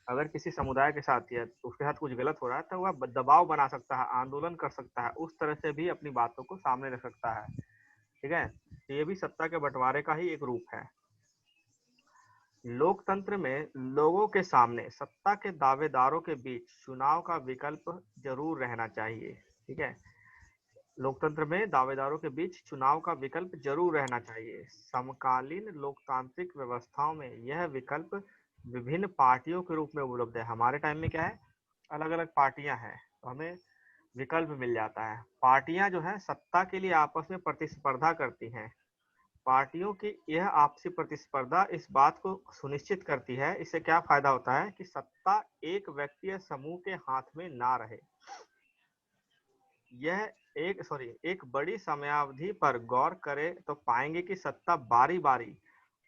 अगर किसी समुदाय के साथ या उसके साथ कुछ गलत हो रहा है तो वह दबाव बना सकता है, आंदोलन कर सकता है, उस तरह से भी अपनी बातों को सामने रख सकता है। ठीक है, तो ये भी सत्ता के बंटवारे का ही एक रूप है। लोकतंत्र में लोगों के सामने सत्ता के दावेदारों के बीच चुनाव का विकल्प जरूर रहना चाहिए। ठीक है, लोकतंत्र में दावेदारों के बीच चुनाव का विकल्प जरूर रहना चाहिए। समकालीन लोकतांत्रिक व्यवस्थाओं में यह विकल्प विभिन्न पार्टियों के रूप में उपलब्ध है। हमारे टाइम में क्या है, अलग अलग पार्टियां हैं, तो हमें विकल्प मिल जाता है। पार्टियां जो है सत्ता के लिए आपस में प्रतिस्पर्धा करती हैं। पार्टियों की यह आपसी प्रतिस्पर्धा इस बात को सुनिश्चित करती है, इससे क्या फायदा होता है कि सत्ता एक व्यक्ति या समूह के हाथ में ना रहे। यह एक बड़ी समयावधि पर गौर करें तो पाएंगे कि सत्ता बारी बारी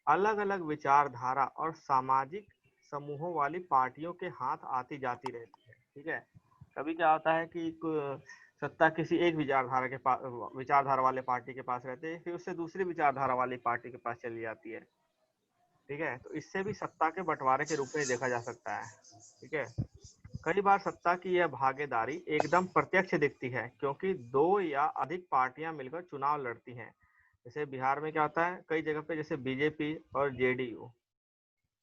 अलग अलग विचारधारा और सामाजिक समूहों वाली पार्टियों के हाथ आती जाती रहती है। ठीक है, कभी क्या होता है कि सत्ता किसी एक विचारधारा वाले पार्टी के पास रहते है, फिर उससे दूसरी विचारधारा वाली पार्टी के पास चली जाती है। ठीक है, तो इससे भी सत्ता के बंटवारे के रूप में देखा जा सकता है। ठीक है, कई बार सत्ता की यह भागीदारी एकदम प्रत्यक्ष दिखती है, क्योंकि दो या अधिक पार्टियां मिलकर चुनाव लड़ती हैं। जैसे बिहार में क्या होता है, कई जगह पे जैसे बीजेपी और जेडीयू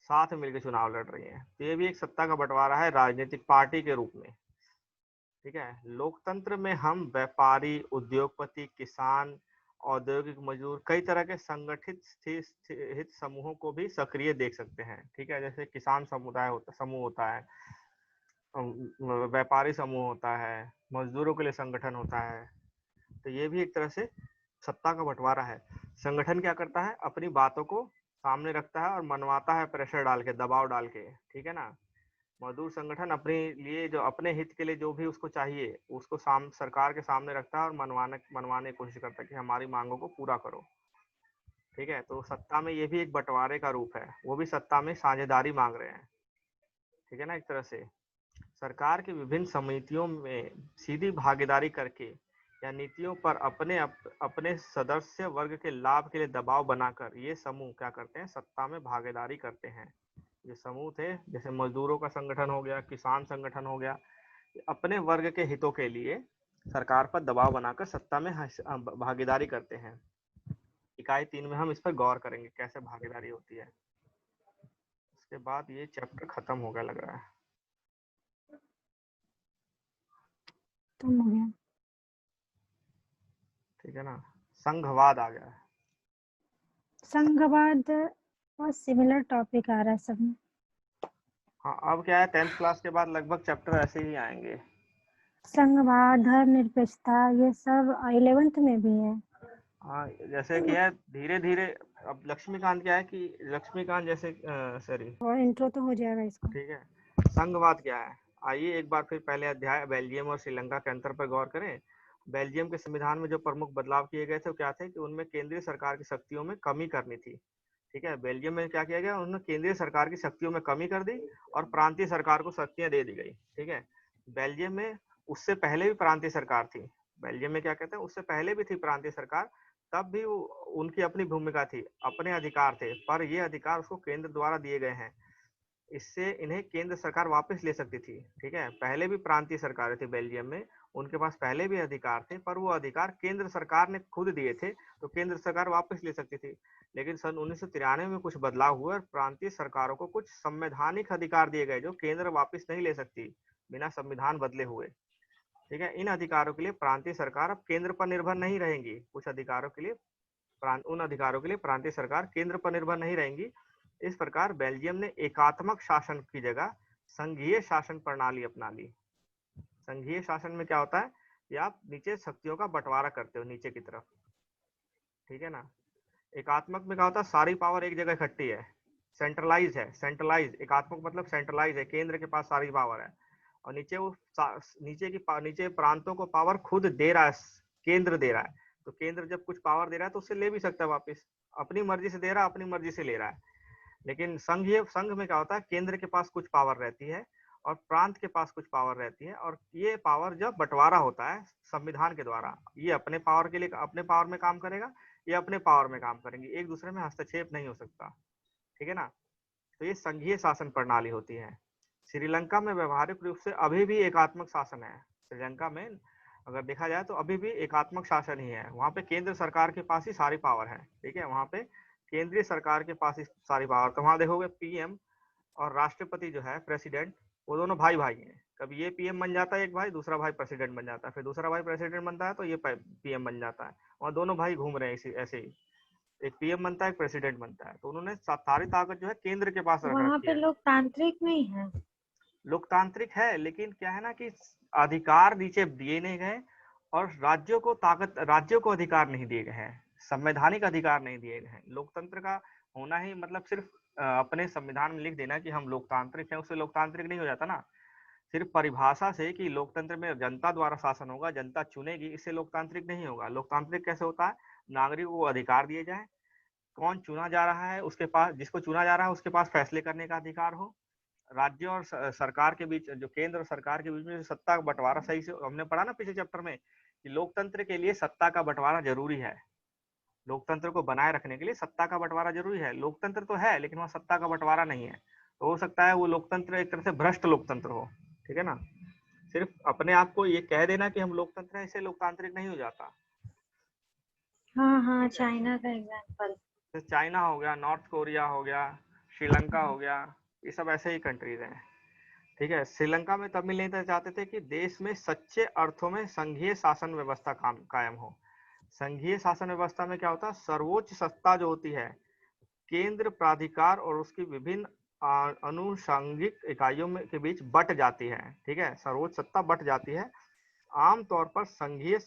साथ मिलकर चुनाव लड़ रही हैं, तो ये भी एक सत्ता का बंटवारा है राजनीतिक पार्टी के रूप में। ठीक है, लोकतंत्र में हम व्यापारी, उद्योगपति, किसान, औद्योगिक मजदूर, कई तरह के संगठित हित समूहों को भी सक्रिय देख सकते हैं। ठीक है, जैसे किसान समूह होता है, व्यापारी समूह होता है, मजदूरों के लिए संगठन होता है। तो ये भी एक तरह से सत्ता का बंटवारा है। संगठन क्या करता है, अपनी बातों को सामने रखता है और मनवाता है, प्रेशर डाल के, दबाव डाल के। ठीक है ना, मजदूर संगठन अपने लिए जो अपने हित के लिए जो भी उसको चाहिए उसको सरकार के सामने रखता है और मनवाने की कोशिश करता है कि हमारी मांगों को पूरा करो। ठीक है, तो सत्ता में ये भी एक बंटवारे का रूप है, वो भी सत्ता में साझेदारी मांग रहे हैं। ठीक है ना, एक तरह से सरकार की विभिन्न समितियों में सीधी भागीदारी करके या नीतियों पर अपने सदस्य वर्ग के लाभ के लिए दबाव बनाकर ये समूह क्या करते हैं, सत्ता में भागीदारी करते हैं। ये समूह थे, जैसे मजदूरों का संगठन हो गया, किसान संगठन हो गया, अपने वर्ग के हितों के लिए सरकार पर दबाव बनाकर सत्ता में भागीदारी करते हैं। इकाई 3 में हम इस पर गौर करेंगे कैसे भागीदारी होती है। उसके बाद ये चैप्टर खत्म हो गया लग रहा है। तुम हो गया। ठीक है ना, संघवाद आ गया है। संघवाद और सिमिलर टॉपिक आ रहा है सब में। हाँ, अब क्या है, 10th क्लास के बाद लगभग चैप्टर ऐसे ही आएंगे। संघवाद, धर्मनिरपेक्षता, ये सब 11th में भी है। हाँ, जैसे कि है धीरे धीरे। अब लक्ष्मीकांत क्या है कि लक्ष्मीकांत जैसे सॉरी, और इंट्रो तो हो जाएगा इसका। ठीक है, संघवाद क्या है, आइए एक बार फिर पहले अध्याय बेल्जियम और श्रीलंका के अंतर पर गौर करें। बेल्जियम के संविधान में जो प्रमुख बदलाव किए गए थे वो क्या थे कि उनमें केंद्रीय सरकार की शक्तियों में कमी करनी थी। ठीक है, बेल्जियम में क्या किया गया, उन्होंने केंद्रीय सरकार की शक्तियों में कमी कर दी और प्रांतीय सरकार को शक्तियां दे दी गई। ठीक है, बेल्जियम में उससे पहले भी प्रांतीय सरकार थी। बेल्जियम में क्या कहते हैं, उससे पहले भी थी प्रांतीय सरकार, तब भी उनकी अपनी भूमिका थी, अपने अधिकार थे, पर ये अधिकार उसको केंद्र द्वारा दिए गए हैं। इससे इन्हें केंद्र सरकार वापस ले सकती थी। ठीक है, पहले भी प्रांतीय सरकारें थी बेल्जियम में, उनके पास पहले भी अधिकार थे, पर वो अधिकार केंद्र सरकार ने खुद दिए थे, तो केंद्र सरकार वापस ले सकती थी। लेकिन सन 1993 में कुछ बदलाव हुए और प्रांतीय सरकारों को कुछ संवैधानिक अधिकार दिए गए जो केंद्र वापस नहीं ले सकती बिना संविधान बदले हुए। ठीक है, इन अधिकारों के लिए प्रांतीय सरकार अब केंद्र पर निर्भर नहीं रहेंगी। कुछ अधिकारों के लिए उन अधिकारों के लिए प्रांतीय सरकार केंद्र पर निर्भर नहीं रहेंगी। इस प्रकार बेल्जियम ने एकात्मक शासन की जगह संघीय शासन प्रणाली अपना ली। संघीय शासन में क्या होता है कि आप नीचे शक्तियों का बंटवारा करते हो नीचे की तरफ। ठीक है ना, एकात्मक में क्या होता है, सारी पावर एक जगह इकट्ठी है, सेंट्रलाइज है। सेंट्रलाइज एकात्मक मतलब सेंट्रलाइज है, केंद्र के पास सारी पावर है। और नीचे वो नीचे प्रांतों को पावर खुद दे रहा है, केंद्र दे रहा है। तो केंद्र जब कुछ पावर दे रहा है तो उससे ले भी सकता है वापस, अपनी मर्जी से दे रहा है, अपनी मर्जी से ले रहा है। लेकिन संघ में क्या होता है, केंद्र के पास कुछ पावर रहती है और प्रांत के पास कुछ पावर रहती है, और ये पावर जब बंटवारा होता है संविधान के द्वारा, ये अपने पावर के लिए अपने पावर में काम करेगा, ये अपने पावर में काम करेंगे, एक दूसरे में हस्तक्षेप नहीं हो सकता। ठीक है ना, तो ये संघीय शासन प्रणाली होती है। श्रीलंका में व्यवहारिक रूप से अभी भी एकात्मक शासन है। श्रीलंका में अगर देखा जाए तो अभी भी एकात्मक शासन ही है। वहाँ पे केंद्र सरकार के पास ही सारी पावर है। ठीक है, वहाँ पे केंद्रीय सरकार के पास ही सारी पावर। तो वहाँ देखोगे पीएम और राष्ट्रपति जो है प्रेसिडेंट, वो दोनों भाई भाई हैं। कभी ये पीएम बन जाता है एक भाई, दूसरा भाई प्रेसिडेंट बन जाता है, फिर दूसरा भाई प्रेसिडेंट बनता है तो ये पीएम बन जाता है, और दोनों भाई घूम रहे हैं इसी ऐसे ही। एक पीएम बनता है, एक प्रेसिडेंट बनता है। तो उन्होंने सारी ताकत जो है केंद्र के पास रख वहां रखी पे है। लोकतांत्रिक नहीं है। लोकतांत्रिक है, लेकिन क्या है ना कि अधिकार नीचे दिए नहीं गए, और राज्यों को अधिकार नहीं दिए गए हैं, संवैधानिक अधिकार नहीं दिए गए हैं। लोकतंत्र का होना ही मतलब सिर्फ अपने संविधान में लिख देना कि हम लोकतांत्रिक हैं, उससे लोकतांत्रिक नहीं हो जाता ना। सिर्फ परिभाषा से कि लोकतंत्र में जनता द्वारा शासन होगा, जनता चुनेगी, इससे लोकतांत्रिक नहीं होगा। लोकतांत्रिक कैसे होता है? नागरिकों को अधिकार दिए जाए, कौन चुना जा रहा है उसके पास, जिसको चुना जा रहा है उसके पास फैसले करने का अधिकार हो। राज्य और सरकार के बीच, जो केंद्र और सरकार के बीच में सत्ता का बंटवारा सही से, हमने पढ़ा ना पिछले चैप्टर में कि लोकतंत्र के लिए सत्ता का बंटवारा जरूरी है। लोकतंत्र को बनाए रखने के लिए सत्ता का बंटवारा जरूरी है। लोकतंत्र तो है लेकिन वहाँ सत्ता का बंटवारा नहीं है, तो हो सकता है वो लोकतंत्र एक तरह से भ्रष्ट लोकतंत्र हो। ठीक है ना। सिर्फ अपने आप को ये कह देना कि हम लोकतंत्र है, इससे लोकतांत्रिक नहीं हो जाता। हाँ हाँ, चाइना का एग्जाम्पल। तो चाइना हो गया, नॉर्थ कोरिया हो गया, श्रीलंका हो गया, ये सब ऐसे ही कंट्रीज हैं। ठीक है, श्रीलंका में तमिल नेता चाहते थे कि देश में सच्चे अर्थों में संघीय शासन व्यवस्था कायम हो। संघीय शासन व्यवस्था में क्या होता है? सर्वोच्च सत्ता जो होती है केंद्र प्राधिकार और उसकी विभिन्न अनुषंगिक इकाइयों में के बीच बट जाती है। ठीक है, सर्वोच्च सत्ता बट जाती है। आमतौर पर संघीय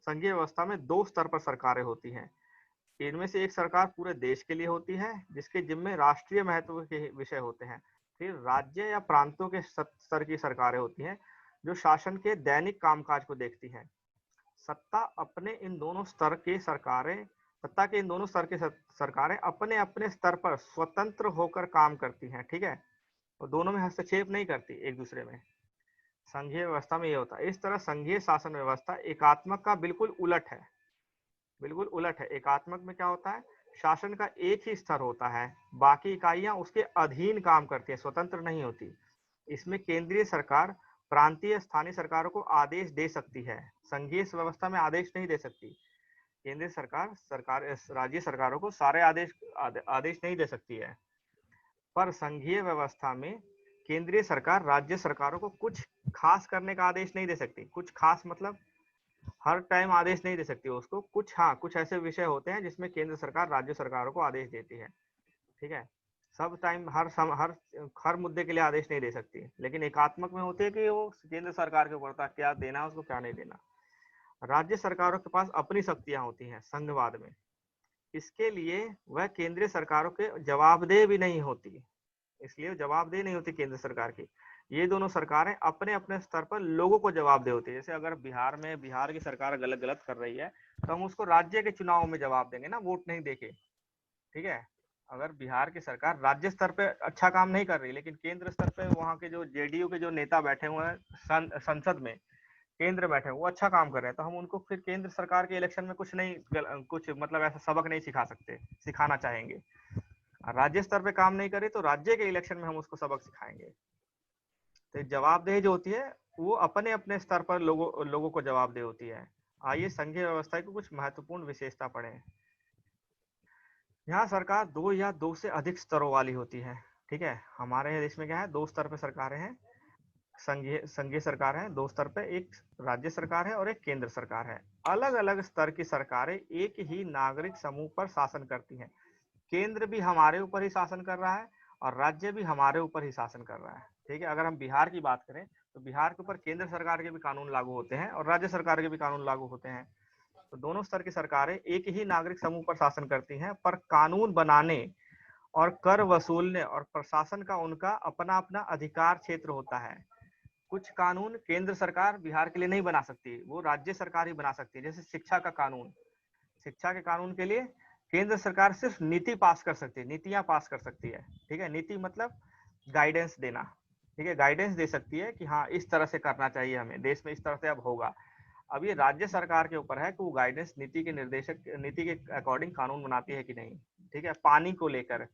व्यवस्था में दो स्तर पर सरकारें होती हैं। इनमें से एक सरकार पूरे देश के लिए होती है जिसके जिम्मे राष्ट्रीय महत्व के विषय होते हैं। फिर राज्य या प्रांतों के स्तर की सरकारें होती हैं जो शासन के दैनिक कामकाज को देखती हैं। सत्ता अपने इन दोनों स्तर के सरकारें सत्ता के इन दोनों स्तर की सरकारें अपने अपने स्तर पर स्वतंत्र होकर काम करती हैं। ठीक है, और दोनों में हस्तक्षेप नहीं करती एक दूसरे में। संघीय व्यवस्था में ये होता है। इस तरह संघीय शासन व्यवस्था एकात्मक का बिल्कुल उलट है। बिल्कुल उलट है। एकात्मक में क्या होता है? शासन का एक ही स्तर होता है, बाकी इकाइयां उसके अधीन काम करती है, स्वतंत्र नहीं होती। इसमें केंद्रीय सरकार प्रांतीय स्थानीय सरकारों को आदेश दे सकती है, संघीय व्यवस्था में आदेश नहीं दे सकती। केंद्रीय सरकार राज्य सरकारों को सारे आदेश नहीं दे सकती है। पर संघीय व्यवस्था में केंद्रीय सरकार राज्य सरकारों को कुछ खास करने का आदेश नहीं दे सकती। कुछ खास मतलब हर टाइम आदेश नहीं दे सकती उसको। कुछ ऐसे विषय होते हैं जिसमें केंद्र सरकार राज्य सरकारों को आदेश देती है। ठीक है, सब टाइम हर मुद्दे के लिए आदेश नहीं दे सकती। लेकिन एकात्मक में होते है कि वो केंद्र सरकार के ऊपर क्या देना है उसको, क्या नहीं देना। राज्य सरकारों के पास अपनी शक्तियां होती हैं संघवाद में, इसके लिए वह केंद्रीय सरकारों के जवाबदेह भी नहीं होती। इसलिए जवाबदेह नहीं होती केंद्र सरकार की। ये दोनों सरकारें अपने अपने स्तर पर लोगों को जवाबदेह होती है। जैसे अगर बिहार की सरकार गलत गलत कर रही है तो हम उसको राज्य के चुनाव में जवाब देंगे ना, वोट नहीं देके। ठीक है, अगर बिहार की सरकार राज्य स्तर पे अच्छा काम नहीं कर रही लेकिन केंद्र स्तर पे वहाँ के जो जेडीयू के जो नेता बैठे हुए हैं संसद में, केंद्र बैठे वो अच्छा काम कर रहे हैं, तो हम उनको फिर केंद्र सरकार के इलेक्शन में कुछ मतलब ऐसा सबक नहीं सिखाना चाहेंगे। राज्य स्तर पे काम नहीं करे तो राज्य के इलेक्शन में हम उसको सबक सिखाएंगे। तो जवाबदेही जो होती है वो अपने अपने स्तर पर लोगों को जवाबदेह होती है। आइए संघीय व्यवस्था की कुछ महत्वपूर्ण विशेषता पढ़ें। यहाँ सरकार दो या दो से अधिक स्तरों वाली होती है। ठीक है, हमारे देश में क्या है? दो स्तर पे सरकारें हैं। संघीय सरकार है दो स्तर पे, एक राज्य सरकार है और एक केंद्र सरकार है। अलग अलग स्तर की सरकारें एक ही नागरिक समूह पर शासन करती हैं। केंद्र भी हमारे ऊपर ही शासन कर रहा है और राज्य भी हमारे ऊपर ही शासन कर रहा है। ठीक है, अगर हम बिहार की बात करें तो बिहार के ऊपर केंद्र सरकार के भी कानून लागू होते हैं और राज्य सरकार के भी कानून लागू होते हैं। तो दोनों स्तर की सरकारें एक ही नागरिक समूह पर शासन करती हैं, पर कानून बनाने और कर वसूलने और प्रशासन का उनका अपना अपना अधिकार क्षेत्र होता है। कुछ कानून केंद्र सरकार बिहार के लिए नहीं बना सकती, वो राज्य सरकार ही बना सकती है। जैसे शिक्षा का कानून, शिक्षा के कानून के लिए केंद्र सरकार सिर्फ नीति पास कर सकती है, नीतियां पास कर सकती है। ठीक है, नीति मतलब गाइडेंस देना। ठीक है, गाइडेंस दे सकती है कि हाँ इस तरह से करना चाहिए, हमें देश में इस तरह से अब होगा। अब ये राज्य सरकार के ऊपर है कि वो गाइडेंस नीति के अकॉर्डिंग कानून बनाती है कि नहीं। ठीक है, पानी को लेकर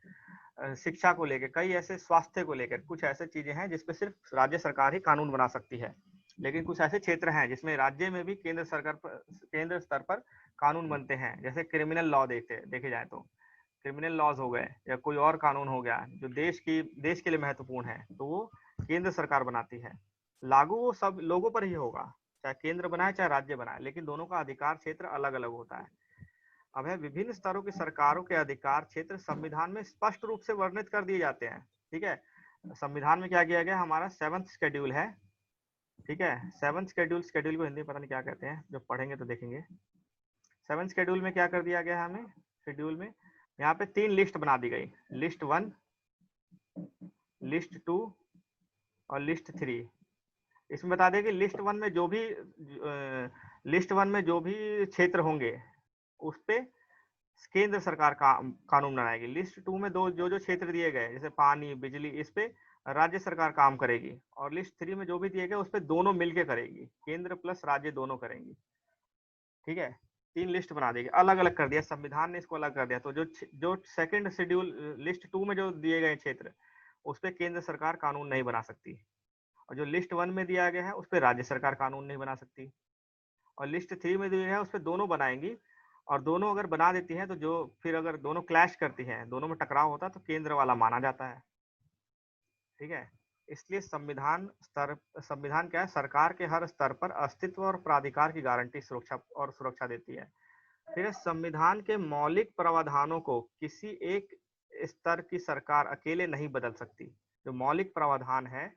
शिक्षा को लेकर, कई ऐसे स्वास्थ्य को लेकर कुछ ऐसे चीजें हैं जिसपे सिर्फ राज्य सरकार ही कानून बना सकती है। लेकिन कुछ ऐसे क्षेत्र हैं जिसमें राज्य में भी केंद्र स्तर पर कानून बनते हैं। जैसे क्रिमिनल लॉ देखे जाए तो क्रिमिनल लॉज हो गए या कोई और कानून हो गया जो देश के लिए महत्वपूर्ण है, तो वो केंद्र सरकार बनाती है। लागू वो सब लोगों पर ही होगा, चाहे केंद्र बनाए चाहे राज्य बनाए, लेकिन दोनों का अधिकार क्षेत्र अलग अलग होता है। अब है, विभिन्न स्तरों की सरकारों के अधिकार क्षेत्र संविधान में स्पष्ट रूप से वर्णित कर दिए जाते हैं। ठीक है, संविधान में क्या किया गया, हमारा 7th शेड्यूल है। ठीक है, 7th शेड्यूल को हिंदी में पता नहीं क्या कहते हैं, जब पढ़ेंगे तो देखेंगे। 7th शेड्यूल में क्या कर दिया गया है हमें, शेड्यूल में यहाँ पे 3 लिस्ट बना दी गई, लिस्ट 1, लिस्ट 2 और लिस्ट 3। इसमें बता दें कि लिस्ट 1 में जो भी क्षेत्र होंगे उस पे केंद्र सरकार का कानून बनाएगी। लिस्ट 2 में जो क्षेत्र दिए गए जैसे पानी, बिजली, इस पे राज्य सरकार काम करेगी। और लिस्ट 3 में जो भी दिए गए उस पे दोनों मिलके करेगी, केंद्र प्लस राज्य दोनों करेंगी। ठीक है, 3 लिस्ट बना देगी, अलग अलग कर दिया संविधान ने, इसको अलग कर दिया। तो जो 2nd शेड्यूल लिस्ट 2 में जो दिए गए क्षेत्र उस पे केंद्र सरकार कानून नहीं बना सकती, और जो लिस्ट 1 में दिया गया है उस पे राज्य सरकार कानून नहीं बना सकती। और लिस्ट 3 में दिया है उस पे दोनों बनाएंगी, और दोनों अगर बना देती हैं तो जो फिर अगर दोनों क्लैश करती हैं, दोनों में टकराव होता है, तो केंद्र वाला माना जाता है। ठीक है, इसलिए संविधान क्या है, सरकार के हर स्तर पर अस्तित्व और प्राधिकार की गारंटी सुरक्षा देती है। फिर है, संविधान के मौलिक प्रावधानों को किसी एक स्तर की सरकार अकेले नहीं बदल सकती। जो मौलिक प्रावधान है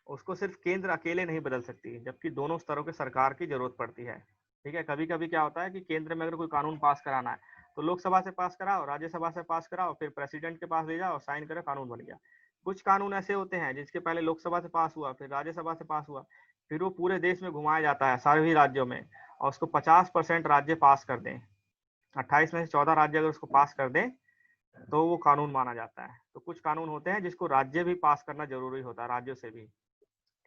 उसको सिर्फ केंद्र अकेले नहीं बदल सकती, जबकि दोनों स्तरों के सरकार की जरूरत पड़ती है। ठीक है, कभी कभी क्या होता है कि केंद्र में अगर कोई कानून पास कराना है तो लोकसभा से पास कराओ, राज्यसभा से पास कराओ, फिर प्रेसिडेंट के पास ले जाओ, साइन करो, कानून बन गया। कुछ कानून ऐसे होते हैं जिसके पहले लोकसभा से पास हुआ, फिर राज्यसभा से पास हुआ, फिर वो पूरे देश में घुमाया जाता है सभी राज्यों में, और उसको 50% राज्य पास कर दें, 28 में से 14 राज्य अगर उसको पास कर दें तो वो कानून माना जाता है। तो कुछ कानून होते हैं जिसको राज्य भी पास करना जरूरी होता है, राज्यों से भी।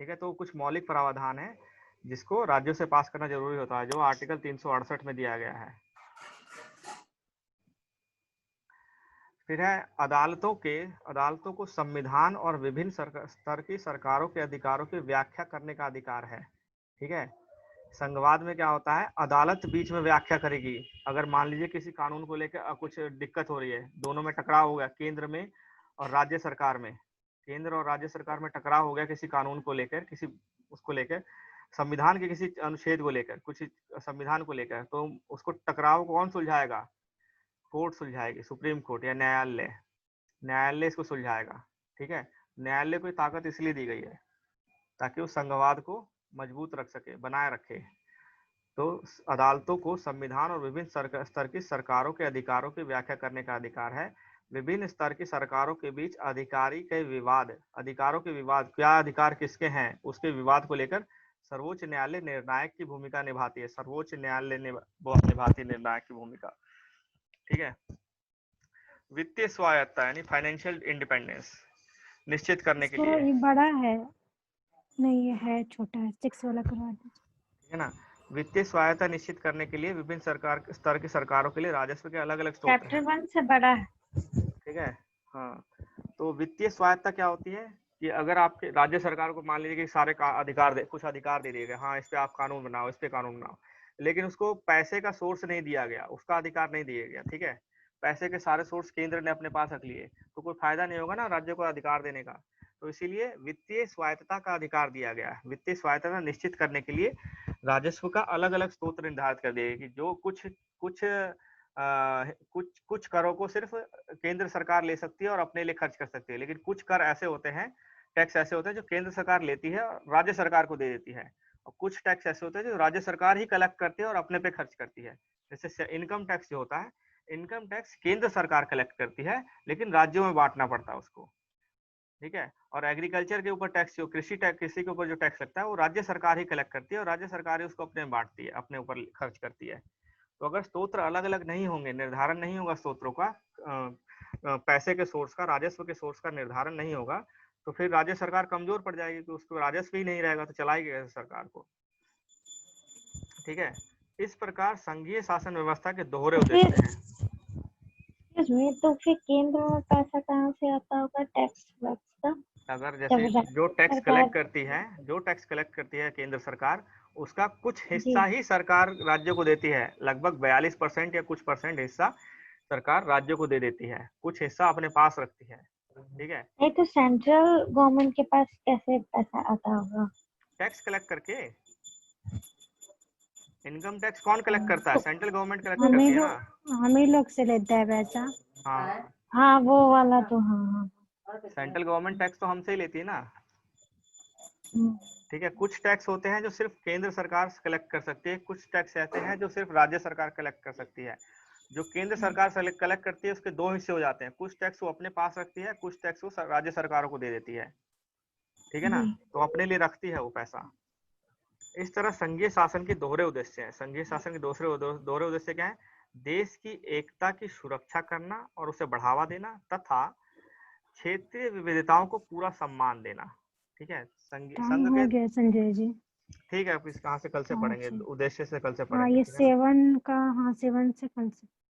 ठीक है, तो कुछ मौलिक प्रावधान है जिसको राज्यों से पास करना जरूरी होता है, जो आर्टिकल 368 में दिया गया है। फिर है, अदालतों को संविधान और विभिन्न स्तर की सरकारों के अधिकारों की व्याख्या करने का अधिकार है। ठीक है, संघवाद में क्या होता है, अदालत बीच में व्याख्या करेगी। अगर मान लीजिए किसी कानून को लेकर कुछ दिक्कत हो रही है, दोनों में टकराव हो गया, केंद्र में और राज्य सरकार में, केंद्र और राज्य सरकार में टकराव हो गया किसी कानून को लेकर, किसी उसको लेकर, संविधान के किसी अनुच्छेद को लेकर, कुछ संविधान को लेकर, तो उसको टकराव को कौन सुलझाएगा, कोर्ट सुलझाएगी, सुप्रीम कोर्ट या न्यायालय इसको सुलझाएगा। ठीक है, न्यायालय को ताकत इसलिए दी गई है ताकि वो संघवाद को मजबूत रख सके, बनाए रखे। तो अदालतों को संविधान और विभिन्न स्तर की सरकारों के अधिकारों की व्याख्या करने का अधिकार है। विभिन्न स्तर की सरकारों के बीच अधिकारों के विवाद, क्या अधिकार किसके हैं, उसके विवाद को लेकर सर्वोच्च न्यायालय निर्णायक की भूमिका निभाती है। सर्वोच्च न्यायालय निभाती निर्णायक की भूमिका। ठीक है, वित्तीय स्वायत्तता यानी फाइनेंशियल इंडिपेंडेंस निश्चित करने के लिए, ये बड़ा है, नहीं ये है छोटा है, 6 वाला करवा दीजिए। है ना। वित्तीय स्वायत्तता निश्चित करने के लिए विभिन्न स्तर की सरकारों के लिए राजस्व के अलग अलग स्रोत हैं। चैप्टर 1 से बड़ा है। ठीक है, हाँ। तो वित्तीय स्वायत्तता क्या होती है कि अगर आपके राज्य सरकार को मान लीजिए कि सारे कुछ अधिकार दे दिए गए, हाँ इस पे आप कानून बनाओ, इस पे कानून बनाओ, लेकिन उसको पैसे का सोर्स नहीं दिया गया, उसका अधिकार नहीं दिया गया। ठीक है, पैसे के सारे सोर्स केंद्र ने अपने पास रख लिए, तो कोई फायदा नहीं होगा ना राज्य को अधिकार देने का। तो इसीलिए वित्तीय स्वायत्तता का अधिकार दिया गया है। वित्तीय स्वायत्तता निश्चित करने के लिए राजस्व का अलग अलग स्रोत निर्धारित कर दिए कि जो कुछ करों को सिर्फ केंद्र सरकार ले सकती है और अपने लिए खर्च कर सकती है, लेकिन कुछ कर ऐसे होते हैं, टैक्स ऐसे होते हैं जो केंद्र सरकार लेती है और राज्य सरकार को दे देती है, और कुछ टैक्स ऐसे होते हैं जो राज्य सरकार ही कलेक्ट करती है और अपने पे खर्च करती है। जैसे इनकम टैक्स जो होता है, इनकम टैक्स केंद्र सरकार कलेक्ट करती है लेकिन राज्यों में बांटना पड़ता है उसको। ठीक है, और एग्रीकल्चर के ऊपर टैक्स, जो कृषि के ऊपर जो टैक्स लगता है वो राज्य सरकार ही कलेक्ट करती है और राज्य सरकार ही उसको अपने में बांटती है, अपने ऊपर खर्च करती है। तो अगर स्रोत अलग अलग नहीं होंगे, निर्धारण नहीं होगा स्रोतों का, पैसे के सोर्स का, राजस्व के सोर्स का निर्धारण नहीं होगा, तो फिर राज्य सरकार कमजोर पड़ जाएगी, तो उसको राजस्व ही नहीं रहेगा तो चलाएगी कैसे सरकार को। ठीक है, इस प्रकार संघीय शासन व्यवस्था के दोहरे उद्देश्य हैं। में, तो फिर केंद्र में पैसा कहाँ से आता होगा टैक्स वैक्स का? अगर जब जैसे जो टैक्स सरकार कलेक्ट करती है केंद्र सरकार, उसका कुछ जी हिस्सा ही सरकार राज्य को देती है। लगभग 42% या कुछ परसेंट हिस्सा सरकार राज्य को दे देती है, कुछ हिस्सा अपने पास रखती है। ठीक है, नहीं, तो सेंट्रल गवर्नमेंट के पास कैसे पैसा आता होगा? टैक्स कलेक्ट करके। इनकम टैक्स कौन कलेक्ट करता है? तो सेंट्रल गवर्नमेंट कलेक्ट हम करती ही है ना। लोग हम ही लोग से लेता है पैसा। हाँ, हाँ, वो वाला तो हाँ हाँ। सेंट्रल गवर्नमेंट टैक्स तो हमसे ही लेती है ना। हम्म, ठीक है, कुछ टैक्स होते हैं जो सिर्फ केंद्र सरकार कलेक्ट कर सकती है, कुछ टैक्स ऐसे हैं जो सिर्फ राज्य सरकार कलेक्ट कर सकती है। जो केंद्र सरकार कलेक्ट करती है उसके दो हिस्से हो जाते हैं, कुछ टैक्स वो अपने पास रखती है, कुछ टैक्स वो राज्य सरकारों को दे देती है। ठीक है ना, जी तो अपने लिए रखती है वो पैसा। इस तरह संघीय शासन के दोहरे उद्देश्य हैं। संघीय शासन के दोहरे उद्देश्य क्या है? देश की एकता की सुरक्षा करना और उसे बढ़ावा देना, तथा क्षेत्रीय विविधताओं को पूरा सम्मान देना। ठीक है, टाइम संघ हो के। गया संजय जी। ठीक है, अब इस कहाँ से कल से हाँ पढ़ेंगे, जी। उद्देश्य से कल से हाँ, पढ़ेंगे। ये ठीक है ना। 7 का, हाँ 7 से कल से।